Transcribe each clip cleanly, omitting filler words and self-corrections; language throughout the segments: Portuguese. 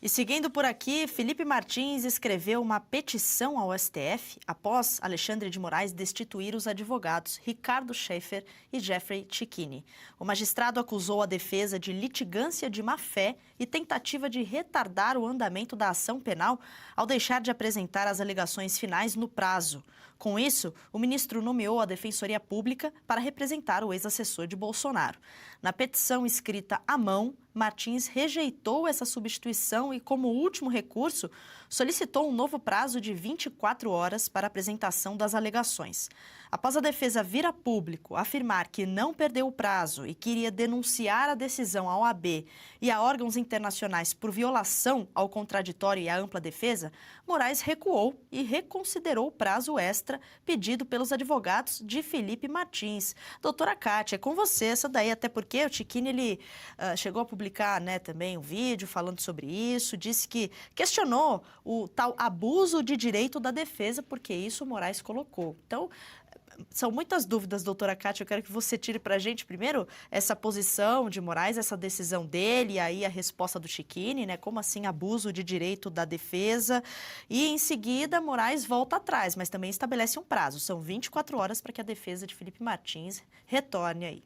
E seguindo por aqui, Felipe Martins escreveu uma petição ao STF após Alexandre de Moraes destituir os advogados Ricardo Schaeffer e Jeffrey Cicchini. O magistrado acusou a defesa de litigância de má-fé e tentativa de retardar o andamento da ação penal ao deixar de apresentar as alegações finais no prazo. Com isso, o ministro nomeou a Defensoria Pública para representar o ex-assessor de Bolsonaro. Na petição escrita à mão, Martins rejeitou essa substituição e, como último recurso, solicitou um novo prazo de 24 horas para a apresentação das alegações. Após a defesa vir a público afirmar que não perdeu o prazo e queria denunciar a decisão à OAB e a órgãos internacionais por violação ao contraditório e à ampla defesa, Moraes recuou e reconsiderou o prazo extra pedido pelos advogados de Felipe Martins. Doutora Kátia, é com você essa daí, até porque o Cicchini ele chegou a publicar, né, também um vídeo falando sobre isso, disse que questionou o tal abuso de direito da defesa, porque isso o Moraes colocou. Então, são muitas dúvidas, doutora Kátia, eu quero que você tire para a gente, primeiro, essa posição de Moraes, essa decisão dele, e aí a resposta do Cicchini, né, como assim abuso de direito da defesa, e em seguida Moraes volta atrás, mas também estabelece um prazo, são 24 horas para que a defesa de Felipe Martins retorne aí.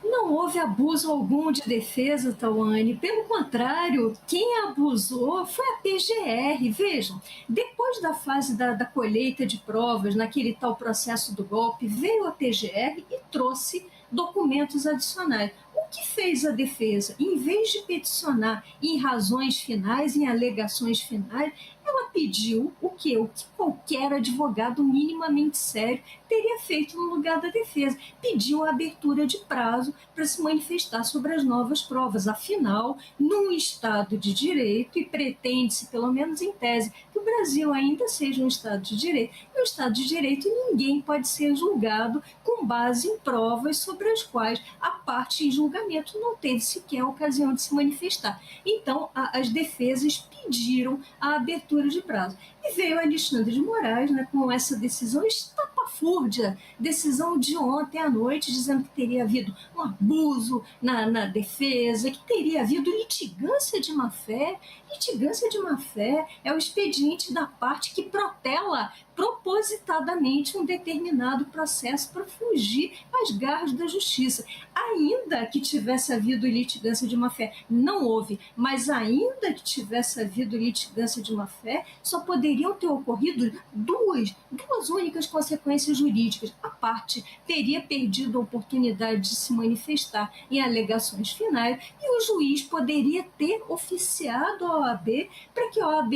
Não houve abuso algum de defesa, Tawane. Pelo contrário, quem abusou foi a PGR. Vejam, depois da fase da colheita de provas, naquele tal processo do golpe, veio a PGR e trouxe documentos adicionais. O que fez a defesa? Em vez de peticionar em razões finais, em alegações finais, ela pediu o quê? O que qualquer advogado minimamente sério teria feito no lugar da defesa. Pediu a abertura de prazo para se manifestar sobre as novas provas. Afinal, num Estado de Direito, e pretende-se, pelo menos em tese, que o Brasil ainda seja um Estado de Direito, no Estado de Direito ninguém pode ser julgado com base em provas sobre as quais a parte em julgamento não teve sequer a ocasião de se manifestar. Então, as defesas pediram a abertura de prazo. E veio Alexandre de Moraes, né, com essa decisão estapafúrdia, decisão de ontem à noite, dizendo que teria havido um abuso na defesa, que teria havido litigância de má-fé. Litigância de má-fé é o expediente da parte que protela propositadamente um determinado processo para fugir às garras da justiça. Ainda que tivesse havido litigância de má-fé, não houve, mas ainda que tivesse havido litigância de má-fé, só poderiam ter ocorrido duas únicas consequências jurídicas. A parte teria perdido a oportunidade de se manifestar em alegações finais e o juiz poderia ter oficiado a OAB para que a OAB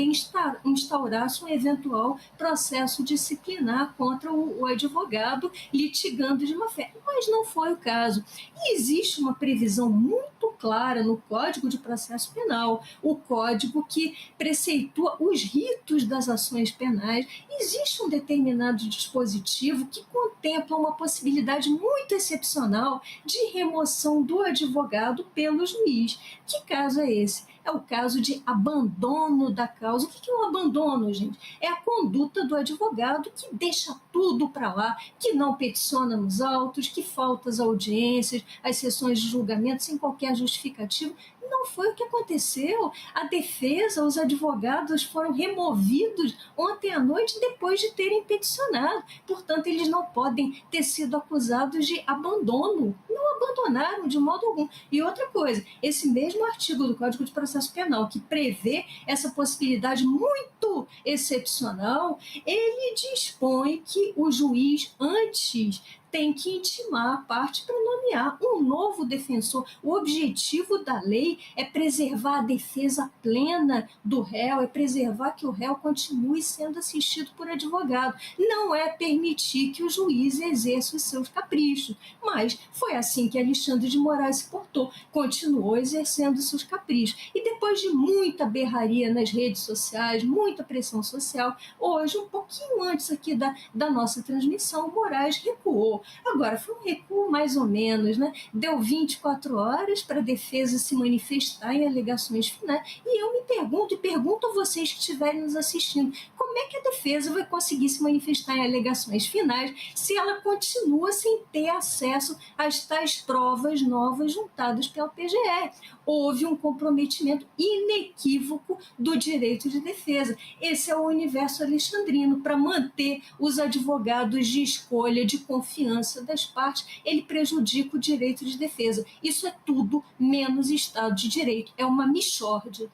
instaurasse um eventual processo disciplinar contra o advogado litigando de má-fé. Mas não foi o caso. E existe uma previsão muito clara no Código de Processo Penal, o código que preceitua os ritos das ações penais. Existe um determinado dispositivo que contempla uma possibilidade muito excepcional de remoção do advogado pelo juiz. Que caso é esse? É o caso de abandono da causa. O que é um abandono, gente? É a conduta do advogado que deixa tudo para lá, que não peticiona nos autos, que falta às audiências, às sessões de julgamento sem qualquer justificativa. Não foi o que aconteceu. A defesa, os advogados foram removidos ontem à noite depois de terem peticionado. Portanto, eles não podem ter sido acusados de abandono. Não abandonaram de modo algum. E outra coisa, esse mesmo artigo do Código de Processo Penal que prevê essa possibilidade muito excepcional, ele dispõe que o juiz, antes, tem que intimar a parte para nomear um novo defensor. O objetivo da lei é preservar a defesa plena do réu, é preservar que o réu continue sendo assistido por advogado. Não é permitir que o juiz exerça os seus caprichos. Mas foi assim que Alexandre de Moraes se portou, continuou exercendo seus caprichos. E depois de muita berraria nas redes sociais, muita pressão social, hoje, um pouquinho antes aqui da nossa transmissão, Moraes recuou. Agora, foi um recuo mais ou menos, né? Deu 24 horas para a defesa se manifestar em alegações finais. E eu me pergunto, e pergunto a vocês que estiverem nos assistindo, como é que a defesa vai conseguir se manifestar em alegações finais se ela continua sem ter acesso às tais provas novas juntadas pela PGR? houve um comprometimento inequívoco do direito de defesa. Esse é o universo alexandrino. Para manter os advogados de escolha, de confiança das partes, ele prejudica o direito de defesa. Isso é tudo menos Estado de Direito. É uma mixórdia.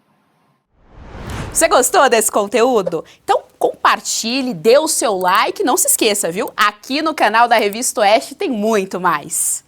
Você gostou desse conteúdo? Então compartilhe, dê o seu like, não se esqueça, viu? Aqui no canal da Revista Oeste tem muito mais.